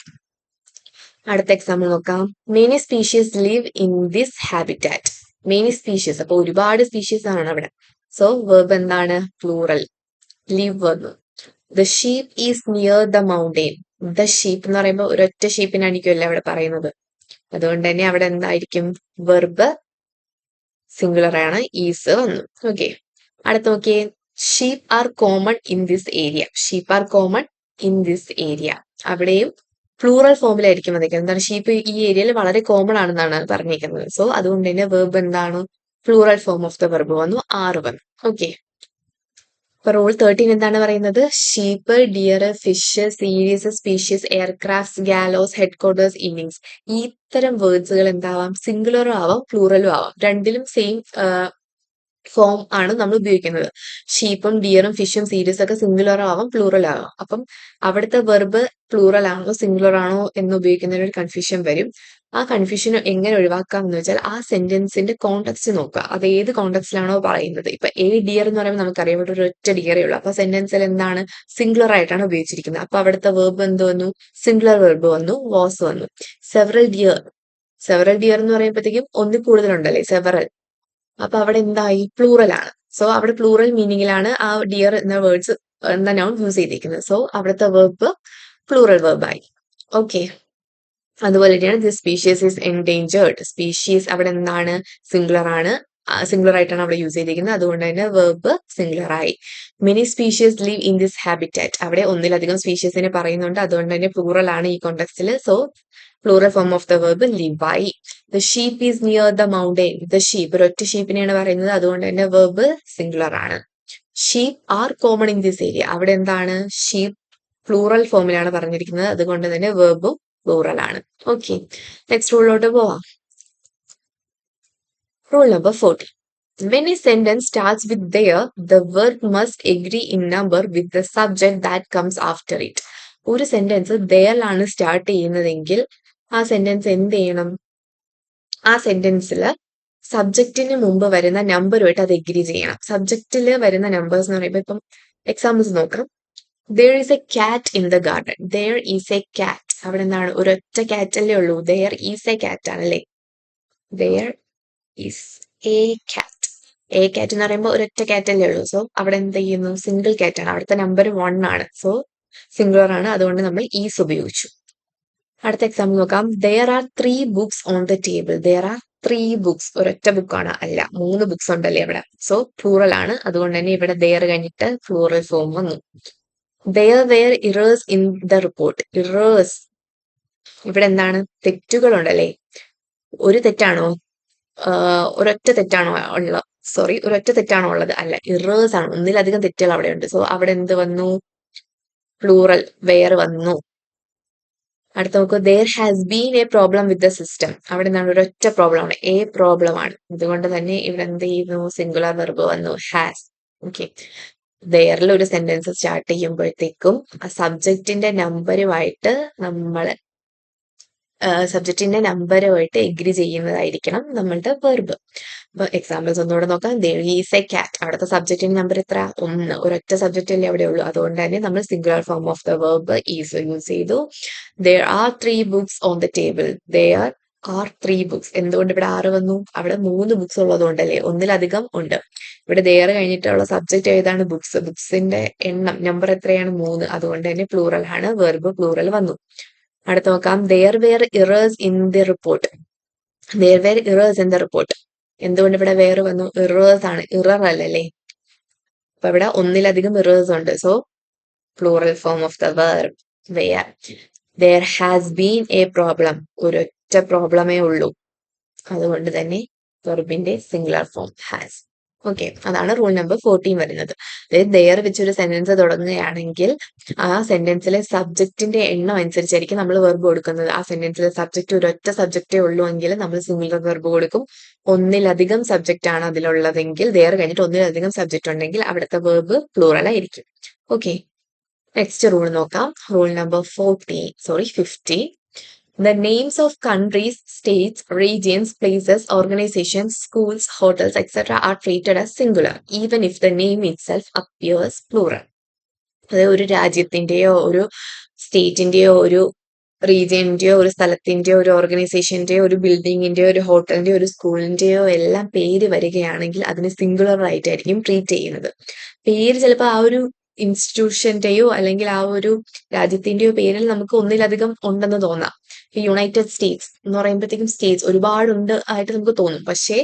അടുത്ത എക്സാമ്പിൾ നോക്കാം. Many species live in this habitat. Many species, അപ്പൊ ഒരുപാട് സ്പീഷീസ് ആണ് അവിടെ. സോ വെർബ് എന്താണ്, പ്ലൂറൽ, ലിവ് വന്നു. The sheep is near the mountain. The sheep എന്ന് പറയുമ്പോൾ ഒരൊറ്റ ഷീപ്പിനായിരിക്കുമല്ലേ അവിടെ പറയുന്നത്, അതുകൊണ്ട് തന്നെ അവിടെ എന്തായിരിക്കും, വെർബ് സിംഗുലർ ആണ്, ഈസ് വന്നു. ഓക്കെ, അടുത്ത നോക്കിയേ. Sheep are common in this area. Sheep are common in this area, അവിടെയും പ്ലൂറൽ ഫോമിലായിരിക്കും വന്നിരിക്കുന്നത്. എന്താണ്, ഷീപ്പ് ഈ ഏരിയയിൽ വളരെ കോമൺ ആണെന്നാണ് പറഞ്ഞിരിക്കുന്നത്. സോ അതുകൊണ്ട് തന്നെ വെർബ് എന്താണ്, plural form of the verb വന്നു, ആറ് വന്നു. ഓക്കെ, ഇപ്പൊ റൂൾ 13 എന്താണ് പറയുന്നത്, sheep, dear, fish, series, species, aircrafts, gallows, headquarters, innings ഇത്തരം വേർഡ്സുകൾ എന്താവാം, സിംഗുലറും ആവാം പ്ലൂറലും ആവാം, രണ്ടിലും സെയിം ഫോം ആണ് നമ്മൾ ഉപയോഗിക്കുന്നത്. ഷീപ്പും ഡിയറും ഫിഷും സീരീസ് ഒക്കെ സിംഗുലർ ആവാം പ്ലൂറൽ ആവാം. അപ്പം അവിടുത്തെ വെർബ് പ്ലൂറൽ ആണോ സിംഗുലർ ആണോ എന്ന് ഉപയോഗിക്കുന്നതിന് ഒരു കൺഫ്യൂഷൻ വരും. ആ കൺഫ്യൂഷൻ എങ്ങനെ ഒഴിവാക്കാം എന്ന് വെച്ചാൽ ആ സെന്റൻസിന്റെ കോണ്ടെക്സ്റ്റ് നോക്കുക. അത് ഏത് കോണ്ടെക്സ്റ്റിലാണോ പറയുന്നത്. ഇപ്പൊ എ ഡിയർ എന്ന് പറയുമ്പോൾ നമുക്കറിയാം ഇവിടെ ഒരു ഒറ്റ ഡിയറേ ഉള്ളൂ. അപ്പൊ സെന്റൻസിൽ എന്താണ് സിംഗുലർ ആയിട്ടാണ് ഉപയോഗിച്ചിരിക്കുന്നത്. അപ്പൊ അവിടുത്തെ വെർബ് എന്ത് വന്നു? സിംഗുലർ വെർബ് വന്നു, വാസ് വന്നു. സെവറൽ ഡിയർ, സെവറൽ ഡിയർ എന്ന് പറയുമ്പോഴത്തേക്കും ഒന്നിൽ കൂടുതലുണ്ടല്ലേ സെവറൽ. അപ്പൊ അവിടെ എന്തായി? പ്ലൂറൽ ആണ്. സോ അവിടെ പ്ലൂറൽ മീനിങ്ങിലാണ് ആ ഡിയർ എന്ന വേർഡ്സ് എന്ന നൗൺ യൂസ് ചെയ്തിരിക്കുന്നത്. സോ അവിടുത്തെ വെർബ് പ്ലൂറൽ വെർബായി. ഓക്കെ. അതുപോലെ തന്നെയാണ് the species is endangered. Species അവിടെ എന്താണ്? സിംഗുലർ ആണ്. സിംഗുലർ ആയിട്ടാണ് അവിടെ യൂസ് ചെയ്തിരിക്കുന്നത്. അതുകൊണ്ട് തന്നെ വെർബ് സിംഗുലർ ആയി. Many species live in this habitat. അവിടെ ഒന്നിലധികം സ്പീഷീസിനെ പറയുന്നുണ്ട്. അതുകൊണ്ട് തന്നെ പ്ലൂറൽ ആണ് ഈ കോണ്ടെക്സ്റ്റിൽ. So plural form of the verb live ആയി. The sheep is near the mountain. The sheep ഒരൊറ്റ ഷീപ്പിനെയാണ് പറയുന്നത്. അതുകൊണ്ട് തന്നെ വെർബ് സിംഗുലർ ആണ്. Sheep are common in this area. അവിടെ എന്താണ്? ഷീപ്പ് പ്ലൂറൽ ഫോമിലാണ് പറഞ്ഞിരിക്കുന്നത്. അതുകൊണ്ട് തന്നെ വെർബും പ്ലൂറൽ ആണ്. ഓക്കെ, നെക്സ്റ്റ് റൂളിലോട്ട് പോവാം. Rule number 40. When a sentence starts with there, the verb must agree in number with the subject that comes after it. ഒരു സെന്റൻസ് ദയറിലാണ് സ്റ്റാർട്ട് ചെയ്യുന്നതെങ്കിൽ ആ സെന്റൻസ് എന്ത് ചെയ്യണം? ആ സെന്റൻസിൽ സബ്ജക്റ്റിന് മുമ്പ് വരുന്ന നമ്പറുമായിട്ട് അത് എഗ്രി ചെയ്യണം. സബ്ജക്റ്റിൽ വരുന്ന നമ്പേഴ്സ് എന്ന് പറയുമ്പോൾ ഇപ്പം എക്സാമ്പിൾസ് നോക്കാം. There is a cat in the garden. There is a cat. അവിടെ എന്താണ്? ഒരൊറ്റ cat അല്ലേ ഉള്ളൂ. There is a cat ആണല്ലേ. There is a cat. A cat എന്ന് പറയുമ്പോൾ ഒരൊറ്റ cat അല്ലേ ഉള്ളൂ. സോ അവിടെ എന്ത് ചെയ്യുന്നു? സിംഗിൾ cat ആണ്. അവിടുത്തെ നമ്പർ 1 ആണ്. സോ സിംഗുലർ ആണ്. അതുകൊണ്ട് നമ്മൾ ഈസ് ഉപയോഗിച്ചു. അടുത്ത എക്സാമ്പിൾ നോക്കാം. There are 3 books on the table. There are 3 books. ഒരൊറ്റ ബുക്കാണ്. അല്ല, 3 ബുക്സ് ഉണ്ടല്ലേ അവിടെ. സോ പ്ലൂറൽ ആണ്. അതുകൊണ്ട് തന്നെ ഇവിടെ there കഴിഞ്ഞിട്ട് പ്ലൂറൽ ഫോം വന്നു. There were errors in the report. Errors. ഇവിടെ എന്താണ്? തെറ്റുകളുണ്ടല്ലേ. ഒരു തെറ്റാണോ? ഒരൊറ്റ തെറ്റാണോ ഉള്ളത്? സോറി, ഒരൊറ്റ തെറ്റാണോ ഉള്ളത്? അല്ല, ഇറേഴ്സ് ആണ്. ഒന്നിലധികം തെറ്റുകൾ അവിടെ ഉണ്ട്. സോ അവിടെ എന്ത് വന്നു? പ്ലൂറൽ വെയർ വന്നു. അടുത്ത നോക്കൂ. There has been a problem with the system. അവിടെ എന്താണ്? ഒരൊറ്റ പ്രോബ്ലം ആണ്. എ പ്രോബ്ലം ആണ്. അതുകൊണ്ട് തന്നെ ഇവിടെ എന്ത് ചെയ്യുന്നു? സിംഗുലർ വെർബ് വന്നു, ഹാസ്. ഓക്കെ. ദെയറിൽ ഒരു സെന്റൻസ് സ്റ്റാർട്ട് ചെയ്യുമ്പോഴത്തേക്കും ആ സബ്ജക്റ്റിന്റെ നമ്പറുമായിട്ട് എഗ്രി ചെയ്യുന്നതായിരിക്കണം നമ്മളുടെ വെർബ്. അപ്പൊ എക്സാമ്പിൾസ് ഒന്നുകൂടെ നോക്കാം. There is a cat. അവിടുത്തെ സബ്ജക്റ്റിന്റെ നമ്പർ എത്ര? 1. ഒരൊറ്റ സബ്ജക്റ്റ് അല്ലേ അവിടെ ഉള്ളൂ. അതുകൊണ്ട് തന്നെ നമ്മൾ singular form of the verb is use ചെയ്തു. There are 3 books on the table. There are 3 books. എന്തുകൊണ്ട് ഇവിടെ 6 വന്നു? അവിടെ 3 ബുക്സ് ഉള്ളതുകൊണ്ടല്ലേ. ഒന്നിലധികം ഉണ്ട്. ഇവിടെ there കഴിഞ്ഞിട്ടുള്ള സബ്ജക്റ്റ് ഏതാണ്? ബുക്സ്. ബുക്സിന്റെ എണ്ണം നമ്പർ എത്രയാണ്? 3. അതുകൊണ്ട് തന്നെ പ്ലൂറൽ ആണ്. വെർബ് പ്ലൂറൽ വന്നു. അടുത്ത നോക്കാം. There were errors in the report. There were errors in the report. എന്തുകൊണ്ട് ഇവിടെ വേറെ വന്നു? errors ആണ്. ഇറർ അല്ലല്ലേ. അപ്പൊ ഇവിടെ ഒന്നിലധികം errors ഉണ്ട്. So plural form of the verb were. There has been a problem. ഒരൊറ്റ പ്രോബ്ലമേ ഉള്ളൂ. അതുകൊണ്ട് തന്നെ വെർബിന്റെ സിംഗുലർ ഫോം ഹാസ്. ഓക്കെ, അതാണ് റൂൾ നമ്പർ 14 വരുന്നത്. അതായത് ദെയർ വെച്ചൊരു സെന്റൻസ് തുടങ്ങുകയാണെങ്കിൽ ആ സെന്റൻസിലെ സബ്ജക്റ്റിന്റെ എണ്ണം അനുസരിച്ചായിരിക്കും നമ്മൾ വെർബ് കൊടുക്കുന്നത്. ആ സെന്റൻസിലെ സബ്ജക്റ്റ് ഒരൊറ്റ സബ്ജക്റ്റേ ഉള്ളൂ എങ്കിൽ നമ്മൾ സിംഗുലർ വെർബ് കൊടുക്കും. ഒന്നിലധികം സബ്ജക്റ്റ് ആണ് അതിലുള്ളതെങ്കിൽ, ദെയർ കഴിഞ്ഞിട്ട് ഒന്നിലധികം സബ്ജക്റ്റ് ഉണ്ടെങ്കിൽ അവിടുത്തെ വെർബ് പ്ലൂറൽ ആയിരിക്കും. ഓക്കെ, നെക്സ്റ്റ് റൂൾ നോക്കാം. Rule number 50. The names of countries, states, regions, places, organizations, schools, hotels, etc. are treated as singular, even if the name itself appears plural. അതായത് ഒരു രാജ്യത്തിന്റെയോ ഒരു സ്റ്റേറ്റിന്റെയോ ഒരു റീജിയന്റെയോ ഒരു സ്ഥലത്തിന്റെയോ ഒരു ഓർഗനൈസേഷന്റെയോ ഒരു ബിൽഡിങ്ങിന്റെയോ ഒരു ഹോട്ടലിന്റെയോ ഒരു സ്കൂളിന്റെയോ എല്ലാം പേര് വരികയാണെങ്കിൽ അതിന് സിംഗുലർ ആയിട്ടായിരിക്കും ട്രീറ്റ് ചെയ്യുന്നത്. പേര് ചിലപ്പോൾ ആ ഒരു ഇൻസ്റ്റിറ്റ്യൂഷന്റെയോ അല്ലെങ്കിൽ ആ ഒരു രാജ്യത്തിന്റെയോ പേരിൽ നമുക്ക് ഒന്നിലധികം ഉണ്ടെന്ന് തോന്നാം. യുണൈറ്റഡ് സ്റ്റേറ്റ്സ് എന്ന് പറയുമ്പോഴത്തേക്കും സ്റ്റേറ്റ്സ് ഒരുപാടുണ്ട് ആയിട്ട് നമുക്ക് തോന്നും. പക്ഷേ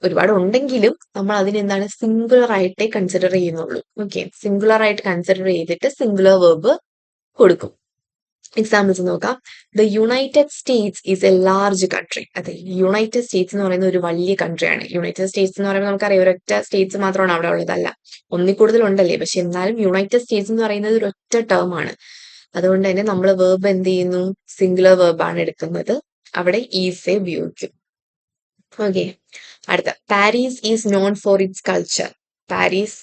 ഒരുപാട് ഉണ്ടെങ്കിലും നമ്മൾ അതിന് എന്താണ്? സിംഗുലർ ആയിട്ടേ കൺസിഡർ ചെയ്യുന്നുള്ളൂ. ഓക്കെ, സിംഗുലർ ആയിട്ട് കൺസിഡർ ചെയ്തിട്ട് സിംഗുലർ വെർബ് കൊടുക്കും. എക്സാമ്പിൾസ് നോക്കാം. The United States is A large country. അതെ, യുണൈറ്റഡ് സ്റ്റേറ്റ്സ് എന്ന് പറയുന്നത് ഒരു വലിയ കൺട്രിയാണ്. യുണൈറ്റഡ് സ്റ്റേറ്റ്സ് എന്ന് പറയുമ്പോൾ നമുക്കറിയാം ഒരൊറ്റ സ്റ്റേറ്റ്സ് മാത്രമാണ് അവിടെ ഉള്ളതല്ല, ഒന്നിൽ കൂടുതൽ ഉണ്ടല്ലേ. പക്ഷെ എന്നാലും യുണൈറ്റഡ് സ്റ്റേറ്റ്സ് എന്ന് പറയുന്നത് ഒരു ഒറ്റ ടേം ആണ്. അതുകൊണ്ട് തന്നെ നമ്മൾ വെർബ് എന്ത് ചെയ്യുന്നു? സിംഗുലർ വെർബാണ് എടുക്കുന്നത്. അവിടെ ഈസെ ഉപയോഗിക്കും. ഓക്കെ, അടുത്ത Paris is known for it's culture. Paris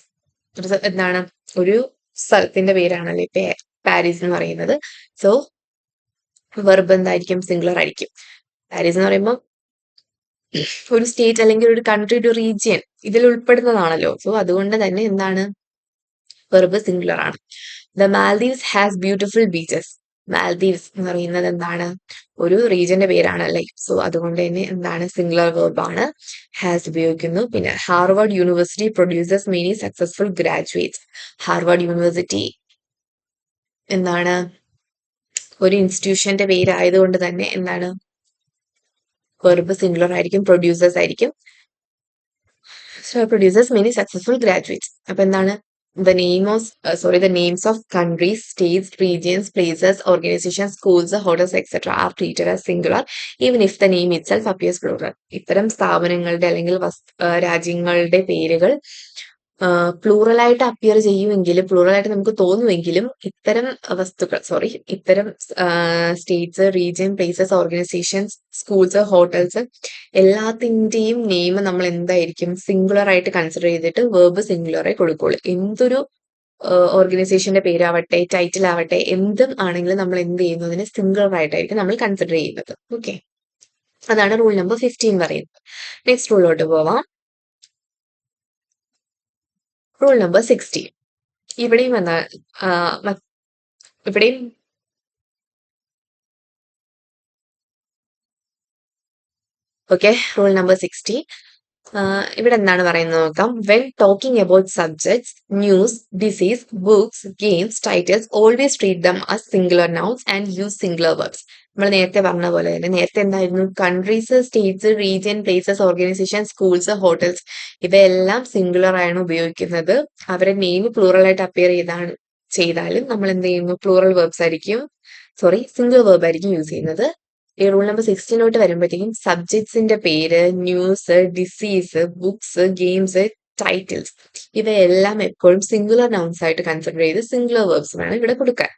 എന്താണ്, ഒരു സ്ഥലത്തിന്റെ പേരാണല്ലേ പാരീസ് എന്ന് പറയുന്നത്. സോ വെർബ് എന്തായിരിക്കും, സിംഗുലർ ആയിരിക്കും. പാരീസ് എന്ന് പറയുമ്പോൾ ഒരു സ്റ്റേറ്റ് അല്ലെങ്കിൽ ഒരു കൺട്രി, ഒരു റീജിയൻ ഇതിൽ ഉൾപ്പെടുന്നതാണല്ലോ. സോ അതുകൊണ്ട് തന്നെ എന്താണ്, വെർബ് സിംഗുലർ ആണ്. The Maldives has beautiful beaches. Maldives എന്ന് പറയുന്നത് എന്താണ്, ഒരു റീജിയന്റെ പേരാണല്ലേ. സോ അതുകൊണ്ട് തന്നെ എന്താണ്, സിംഗുലർ വെർബ് ആണ്, ഹാസ് ഉപയോഗിക്കുന്നു. പിന്നെ Harvard university produces many successful graduates. Harvard university എന്താണ്, ഒരു ഇൻസ്റ്റിറ്റ്യൂഷന്റെ പേരായതുകൊണ്ട് തന്നെ എന്താണ്, വെർബ് സിംഗുലർ ആയിരിക്കും, പ്രൊഡ്യൂസേഴ്സ് ആയിരിക്കും. So producers many successful graduates. അപ്പൊ എന്താണ്, the names of countries, states, regions, places, organizations, schools, hotels, etc. are treated as singular even if the name itself appears plural. ഇത്തരം സ്ഥാപനങ്ങളുടെ അല്ലെങ്കിൽ രാജ്യങ്ങളുടെ പേരുകൾ പ്ലൂറലായിട്ട് അപ്പിയർ ചെയ്യുമെങ്കിലും, പ്ലൂറലായിട്ട് നമുക്ക് തോന്നുമെങ്കിലും, ഇത്തരം ഇത്തരം States, region, places, organisations, schools, hotels എല്ലാത്തിന്റെയും നെയിം നമ്മൾ എന്തായിരിക്കും, സിംഗുലർ ആയിട്ട് കൺസിഡർ ചെയ്തിട്ട് വെർബ് സിംഗുലറെ കൊടുക്കുള്ളൂ. എന്തൊരു ഓർഗനൈസേഷന്റെ പേരാവട്ടെ, ടൈറ്റിൽ ആവട്ടെ, എന്തും ആണെങ്കിലും നമ്മൾ എന്ത് ചെയ്യുന്നതിന് സിംഗുലർ ആയിട്ടായിരിക്കും നമ്മൾ കൺസിഡർ ചെയ്യുന്നത്. ഓക്കെ, അതാണ് റൂൾ നമ്പർ 15 പറയുന്നത്. നെക്സ്റ്റ് റൂളിലോട്ട് പോവാം. Rule number 16. ഇവിടെയും ഇവിടെയും ഓക്കെ, റൂൾ നമ്പർ 16. ഇവിടെ എന്താണ് പറയുന്നത് നോക്കാം. When talking about subjects, news, disease, books, games, titles, always treat them as singular nouns and use singular verbs. നമ്മൾ നേരത്തെ പറഞ്ഞ പോലെ തന്നെ, നേരത്തെ എന്തായിരുന്നു, countries, states, region, places, organization, schools, hotels ഇവയെല്ലാം സിംഗുലർ ആണ് ഉപയോഗിക്കുന്നത്. അവരെ നെയിം പ്ലൂറൽ ആയിട്ട് അപ്പിയർ ചെയ്താലും നമ്മൾ എന്ത് ചെയ്യുന്നു, പ്ലൂറൽ വെർബ്സ് ആയിരിക്കും, സിംഗുലർ വെർബ് ആയിരിക്കും യൂസ് ചെയ്യുന്നത്. ഈ റൂൾ നമ്പർ 16 വരുമ്പോഴത്തേക്കും സബ്ജക്ട്സിന്റെ പേര്, news, disease, books, games, titles ഇവയെല്ലാം എപ്പോഴും സിംഗുലർ നൗൺസ് ആയിട്ട് കൺസിഡർ ചെയ്ത് സിംഗുലർ വെർബ്സ് വേണം ഇവിടെ കൊടുക്കാൻ.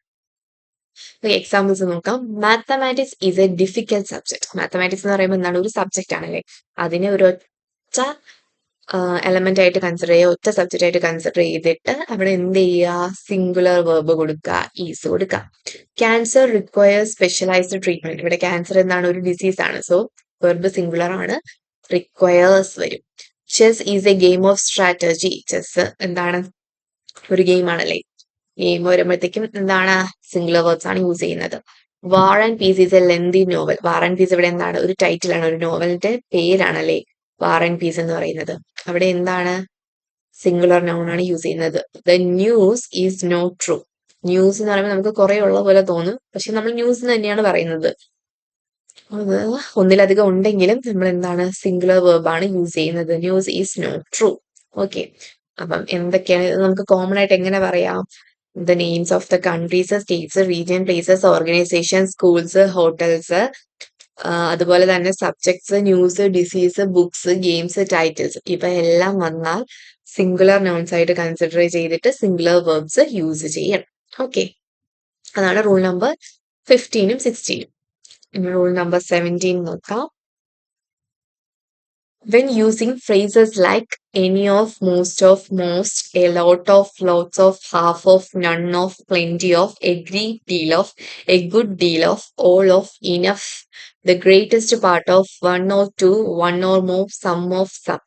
എക്സാമ്പിൾസ് നോക്കാം. Mathematics is A difficult subject. Mathematics എന്ന് പറയുമ്പോൾ എന്താണ്, ഒരു സബ്ജക്റ്റ് ആണല്ലേ. അതിനെ ഒരു ഒറ്റ എലമെന്റ് ആയിട്ട് കൺസിഡർ ചെയ്യുക, ഒറ്റ സബ്ജക്റ്റ് ആയിട്ട് കൺസിഡർ ചെയ്തിട്ട് അവിടെ എന്ത് ചെയ്യുക, സിംഗുലർ വെർബ് കൊടുക്കുക, ഈസ് കൊടുക്കുക. Cancer requires specialised treatment. ഇവിടെ ക്യാൻസർ എന്താണ്, ഒരു ഡിസീസ് ആണ്. സോ വെർബ് സിംഗുലർ ആണ്, റിക്വയേഴ്സ് വരും. Chess is A game of strategy. Chess എന്താണ്, ഒരു ഗെയിം ആണല്ലേ. ഗെയിം വരുമ്പോഴത്തേക്കും എന്താണ്, സിംഗുലർ വേർബ്സ് ആണ് യൂസ് ചെയ്യുന്നത്. War and piece is A ലെന്തി novel. War and piece ഇവിടെ എന്താണ്, ഒരു ടൈറ്റിൽ ആണ്, ഒരു നോവലിന്റെ പേരാണല്ലേ വാർ ആൻഡ് പീസ് എന്ന് പറയുന്നത്. അവിടെ എന്താണ്, സിംഗുലർ നൗൺ ആണ് യൂസ് ചെയ്യുന്നത്. The news is not true. News എന്ന് പറയുമ്പോൾ നമുക്ക് കുറെ ഉള്ള പോലെ തോന്നും, പക്ഷെ നമ്മൾ ന്യൂസ് തന്നെയാണ് പറയുന്നത്. അത് ഒന്നിലധികം ഉണ്ടെങ്കിലും നമ്മൾ എന്താണ്, സിംഗുലർ വെർബ് ആണ് യൂസ് ചെയ്യുന്നത്. News is not true. Okay, അപ്പം എന്തൊക്കെയാണ് നമുക്ക് കോമൺ ആയിട്ട് എങ്ങനെ പറയാം, the names of the countries, states, region, places, organization, schools, hotels, അതുപോലെ തന്നെ subjects, news, disease, books, games, titles ഇവയെല്ലാം വന്നാൽ സിംഗുലർ നൗൺസ് ആയിട്ട് കൺസിഡർ ചെയ്തിട്ട് സിംഗുലർ വെർബ്സ് യൂസ് ചെയ്യണം. ഓക്കെ, അതാണ് റൂൾ നമ്പർ 15ഉം 16ഉം. റൂൾ നമ്പർ 17 നോക്കാം. When using phrases like any of, most, a lot of, lots of, half of, none of, plenty of, a great deal of, a good deal of, all of, enough, the greatest part of, one or two, one or more, some of, some.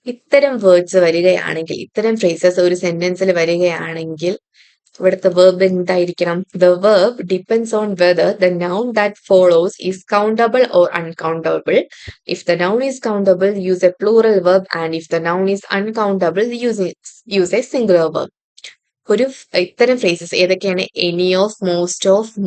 ഇത്തരം words വരികയാണെങ്കിൽ, ഇത്തരം phrases ഒരു സെന്റൻസിൽ വരികയാണെങ്കിൽ ഇവിടുത്തെ verb എന്തായിരിക്കണം? The verb depends on whether the noun that follows is countable or uncountable. If the noun is countable, use A plural verb, and if the noun is uncountable, use a singular verb. ഇത്തരം phrases ഏതൊക്കെയാണ്? Any of,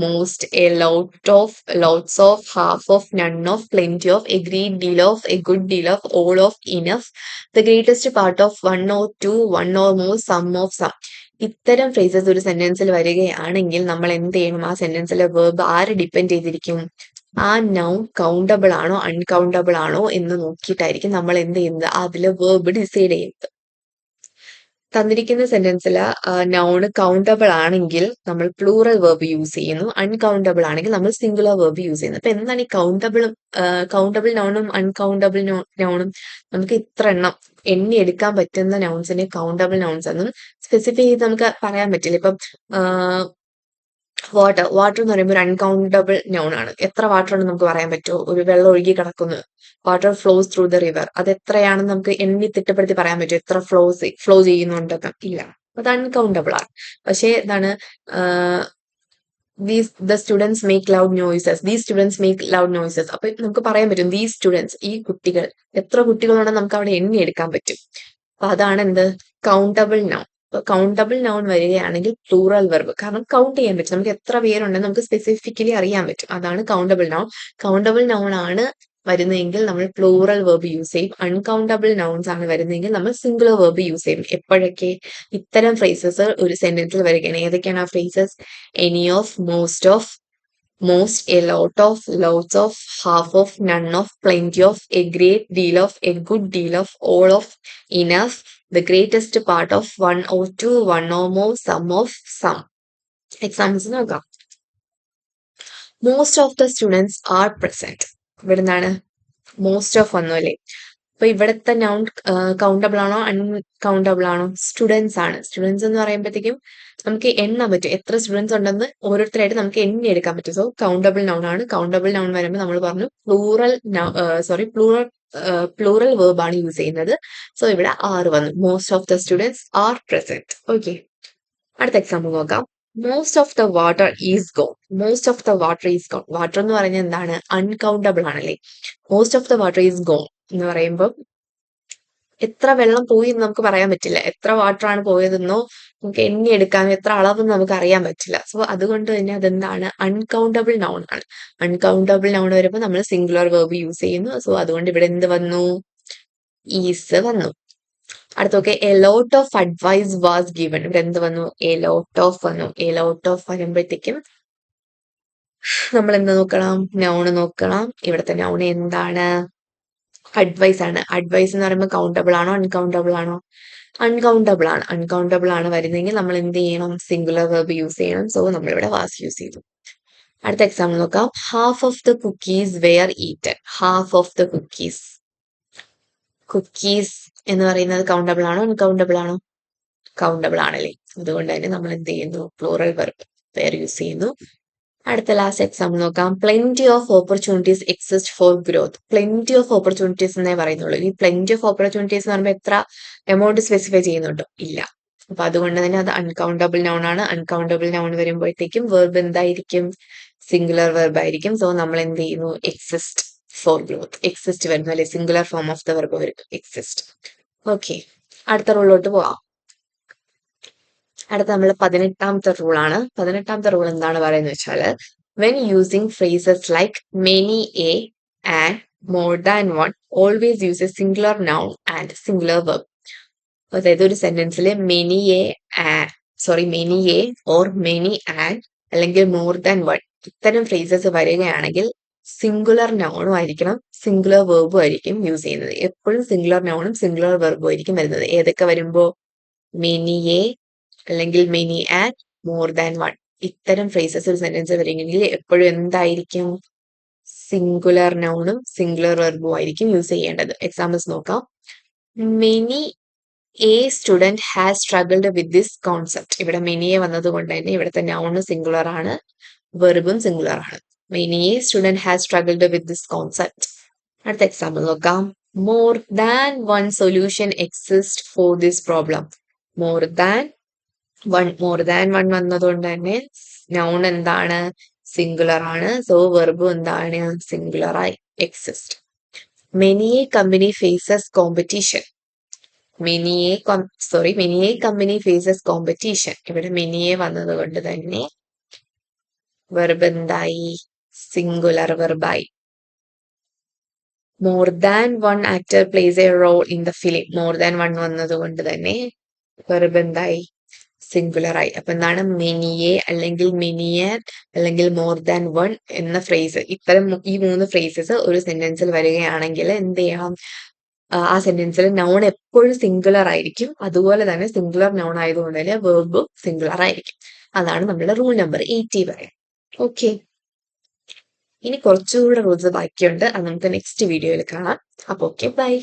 most, A lot of, lots of, half of, none of, plenty of, A great deal of, A good deal of, all of, enough, the greatest part of, one or two, one or more, some of, some. ഇത്തരം phrases ഒരു സെന്റൻസിൽ വരികയാണെങ്കിൽ നമ്മൾ എന്ത് ചെയ്യണം? ആ സെന്റൻസിലെ verb ആര് depend ചെയ്തിരിക്കും? ആ നൗൺ കൗണ്ടബിൾ ആണോ അൺകൗണ്ടബിൾ ആണോ എന്ന് നോക്കിയിട്ടായിരിക്കും നമ്മൾ എന്ത് ചെയ്യുന്നത്, അതിലെ വെർബ് ഡിസൈഡ് ചെയ്യുന്നത്. തന്നിരിക്കുന്ന സെന്റൻസിൽ നൗണ് കൗണ്ടബിൾ ആണെങ്കിൽ നമ്മൾ പ്ലൂറൽ വെർബ് യൂസ് ചെയ്യുന്നു, അൺകൗണ്ടബിൾ ആണെങ്കിൽ നമ്മൾ സിംഗുലർ വെർബ് യൂസ് ചെയ്യുന്നു. അപ്പൊ എന്താണ് ഈ കൗണ്ടബിൾ നൗണും അൺകൗണ്ടബിൾ നൗണും? നമുക്ക് ഇത്ര എണ്ണം എണ്ണി എടുക്കാൻ പറ്റുന്ന നൗൺസിനെ കൗണ്ടബിൾ നൗൺസ് എന്നും സ്പെസിഫൈ ചെയ്ത് നമുക്ക് പറയാൻ പറ്റില്ല. ഇപ്പം വാട്ടർ എന്ന് പറയുമ്പോൾ ഒരു അൺകൗണ്ടബിൾ നൗൺ ആണ്. എത്ര വാട്ടർ ഉണ്ടെന്ന് നമുക്ക് പറയാൻ പറ്റുമോ? ഒരു വെള്ളം ഒഴുകി കിടക്കുന്നു, water flows through the river, അത് എത്രയാണെന്ന് നമുക്ക് എണ്ണി തിട്ടപ്പെടുത്തി പറയാൻ പറ്റുമോ? എത്ര ഫ്ലോ ചെയ്യുന്നുണ്ടെന്ന്? ഇല്ല, അത് അൺകൗണ്ടബിൾ ആണ്. പക്ഷേ എന്താണ്, the students make loud noises, these students make loud noises. അപ്പൊ നമുക്ക് പറയാൻ പറ്റും ദീസ് സ്റ്റുഡൻസ്, ഈ കുട്ടികൾ, എത്ര കുട്ടികളുണ്ടെന്ന് നമുക്ക് അവിടെ എണ്ണി എടുക്കാൻ പറ്റും. അപ്പൊ അതാണ് എന്ത്, കൗണ്ടബിൾ നൗൺ. കൗണ്ടബിൾ നൗൺ വരികയാണെങ്കിൽ പ്ലൂറൽ വെർബ്, കാരണം കൗണ്ട് ചെയ്യാൻ പറ്റും, നമുക്ക് എത്ര പേരുണ്ടെന്ന് നമുക്ക് സ്പെസിഫിക്കലി അറിയാൻ പറ്റും. അതാണ് കൗണ്ടബിൾ നൗൺ. കൗണ്ടബിൾ നൗൺ ആണ് വരുന്നതെങ്കിൽ നമ്മൾ പ്ലൂറൽ വെർബ് യൂസ് ചെയ്യും. അൺകൗണ്ടബിൾ നൗൺസ് ആണ് വരുന്നതെങ്കിൽ നമ്മൾ സിംഗുലർ വെർബ് യൂസ് ചെയ്യും. എപ്പോഴൊക്കെ ഇത്തരം ഫ്രേസസ് ഒരു സെന്റൻസിൽ വരികയാണ്. ഏതൊക്കെയാണ് ആ phrases? Any of, most of, most, a lot of, lots of, half of, none of, plenty of, a great deal of, a good deal of, all of, enough, the greatest part of, one or two, one or more, some of, some. Examples നോക്കാം. Most of the students are present. ഇവിടെ നിന്നാണ് most of വന്നു അല്ലേ? അപ്പൊ ഇവിടുത്തെ noun countable ആണോ uncountable ആണോ? Students ആണ്. സ്റ്റുഡൻസ് എന്ന് പറയുമ്പോഴത്തേക്കും നമുക്ക് എണ്ണാൻ പറ്റും, എത്ര സ്റ്റുഡൻസ് ഉണ്ടെന്ന് ഓരോരുത്തരായിട്ട് നമുക്ക് എണ്ണി എടുക്കാൻ പറ്റും. സോ കൗണ്ടബിൾ നൗൺ ആണ്. കൗണ്ടബിൾ നൗൺ വരുമ്പോൾ നമ്മൾ പറഞ്ഞു പ്ലൂറൽ വേർബ് ആണ് യൂസ് ചെയ്യുന്നത്. സോ ഇവിടെ ആർ വന്നു. Most of the students are present. Okay, അടുത്ത എക്സാമ്പിൾ നോക്കാം. Most of the water is gone. Most of the water is gone. Water എന്ന് പറയുന്നത് എന്താണ്? അൺകൗണ്ടബിൾ ആണല്ലേ. Most of the water is gone എന്ന് പറയുമ്പോൾ എത്ര വെള്ളം പോയി എന്ന് നമുക്ക് പറയാൻ പറ്റില്ല. എത്ര വാട്ടർ ആണ് പോയതെന്നോ നമുക്ക് എണ്ണി എടുക്കാൻ, എത്ര അളവെന്ന് നമുക്ക് അറിയാൻ പറ്റില്ല. സോ അതുകൊണ്ട് തന്നെ അതെന്താണ്? അൺകൗണ്ടബിൾ നൗൺ ആണ്. അൺകൗണ്ടബിൾ നൗൺ വരുമ്പോൾ നമ്മൾ സിംഗുലർ വെർബ് യൂസ് ചെയ്യുന്നു. സോ അതുകൊണ്ട് ഇവിടെ എന്ത് വന്നു? ഈസ് വന്നു. അടുത്തൊക്കെ a lot of advice was given. ഇവിടെ എന്ത് വന്നു? എ ലോട്ട് ഓഫ് വന്നു. എ ലോട്ട് ഓഫ് വരുമ്പോഴത്തേക്കും നമ്മൾ എന്ത് നോക്കണം? നൗണ് നോക്കണം. ഇവിടുത്തെ നൗണ് എന്താണ്? അഡ്വൈസ് ആണ്. അഡ്വൈസ് എന്ന് പറയുമ്പോൾ കൗണ്ടബിൾ ആണോ അൺകൗണ്ടബിൾ ആണോ? അൺകൗണ്ടബിൾ ആണ്. അൺകൗണ്ടബിൾ ആണ് വരുന്നതെങ്കിൽ നമ്മൾ എന്ത് ചെയ്യണം? സിംഗുലർ വെർബ് യൂസ് ചെയ്യണം. സോ നമ്മളിവിടെ വാസ് യൂസ് ചെയ്തു. അടുത്ത എക്സാമ്പിൾ നോക്കാം. Half of the cookies were eaten. Half of the cookies. Cookies എന്ന് പറയുന്നത് കൗണ്ടബിൾ ആണോ അൺകൗണ്ടബിൾ ആണോ? കൗണ്ടബിൾ ആണല്ലേ. അതുകൊണ്ട് തന്നെ നമ്മൾ എന്ത് ചെയ്യുന്നു? പ്ലൂറൽ വെർബ് വെയർ യൂസ് ചെയ്യുന്നു. അടുത്ത ലാസ്റ്റ് എക്സാമ്പിൾ നോക്കാം. Plenty of opportunities exist for growth. Plenty of opportunities എന്നേ പറയുന്നുള്ളൂ. ഈ പ്ലെന്റി ഓഫ് ഓപ്പർച്യൂണിറ്റീസ് എന്ന് പറയുമ്പോൾ എത്ര എമൗണ്ട് സ്പെസിഫൈ ചെയ്യുന്നുണ്ടോ? ഇല്ല. അപ്പൊ അതുകൊണ്ട് തന്നെ അത് അൺകൗണ്ടബിൾ നൗൺ ആണ്. അൺകൗണ്ടബിൾ നൗൺ വരുമ്പോഴത്തേക്കും വെർബ് എന്തായിരിക്കും? സിംഗുലർ വെർബ് ആയിരിക്കും. സോ നമ്മൾ എന്ത് ചെയ്യുന്നു? Exist for growth. എക്സിസ്റ്റ് വരുന്നു അല്ലെ, singular form of the verb വരും എക്സിസ്റ്റ്. ഓക്കെ, അടുത്ത റൂളിലോട്ട് പോവാം. അടുത്ത നമ്മൾ 18ാമത്തെ റൂളാണ്. 18ാമത്തെ റൂൾ എന്താണ് പറയുന്നത് വെച്ചാല്, when using phrases like many, a, and, more than one, always use a singular noun and singular verb. അതായത് ഒരു സെന്റൻസിൽ many a or many and അല്ലെങ്കിൽ മോർ ദാൻ വൺ ഇത്തരം ഫ്രേസസ് വരികയാണെങ്കിൽ സിംഗുലർ നൗണും ആയിരിക്കണം സിംഗുലർ വെർബും ആയിരിക്കും യൂസ് ചെയ്യുന്നത്. എപ്പോഴും സിംഗുലർ നൗണും സിംഗുലർ വെർബും ആയിരിക്കും വരുന്നത്. ഏതൊക്കെ വരുമ്പോ? മെനി എ അല്ലെങ്കിൽ many and more than one ഇത്തരം ഫ്രേസസ് ഒരു സെന്റൻസ് വരികയെങ്കിൽ എപ്പോഴും എന്തായിരിക്കും? സിംഗുലർ നൗണും സിംഗുലർ വെർബും ആയിരിക്കും യൂസ് ചെയ്യേണ്ടത്. എക്സാമ്പിൾസ് നോക്കാം. Many a student has struggled with this concept. ഇവിടെ മെനി എ വന്നത് കൊണ്ട് തന്നെ ഇവിടുത്തെ നൗണ് സിംഗുലർ ആണ്, വെർബും സിംഗുലർ ആണ്. Many a student has struggled with this concept. അടുത്ത എക്സാമ്പിൾ നോക്കാം. More than one solution exist for this problem. More than one വന്നതുകൊണ്ട് തന്നെ നൗൺ എന്താണ്? സിംഗുലർ ആണ്. സോ വെർബ് എന്താണ്? സിംഗുലർ ആയി exist. Many a company faces competition. Many a company faces competition. ഇവിടെ many a വന്നത് കൊണ്ട് തന്നെ വെർബ് എന്തായി? സിംഗുലർ വെർബായി. More than one actor plays a role in the film. More than one വന്നത് കൊണ്ട് തന്നെ വെർബ് എന്തായി? സിംഗുലർ ആയി. അപ്പൊ എന്താണ്? മെനിയെ അല്ലെങ്കിൽ മെനിയർ അല്ലെങ്കിൽ മോർ ദാൻ വൺ എന്ന ഫ്രേസ്, ഇത്തരം ഈ 3 ഫ്രേസസ് ഒരു സെന്റൻസിൽ വരികയാണെങ്കിൽ എന്ത് ചെയ്യണം? ആ സെന്റൻസിൽ നൗൺ എപ്പോഴും സിംഗുലർ ആയിരിക്കും. അതുപോലെ തന്നെ സിംഗുലർ നൗൺ ആയതുകൊണ്ട് തന്നെ വെർബും സിംഗുലർ ആയിരിക്കും. അതാണ് നമ്മുടെ റൂൾ നമ്പർ 80 പറയാം. ഓക്കെ, ഇനി കുറച്ചുകൂടെ റൂൾസ് ബാക്കിയുണ്ട്. അത് നമുക്ക് നെക്സ്റ്റ് വീഡിയോയിൽ കാണാം. അപ്പൊ ഓക്കെ, ബൈ.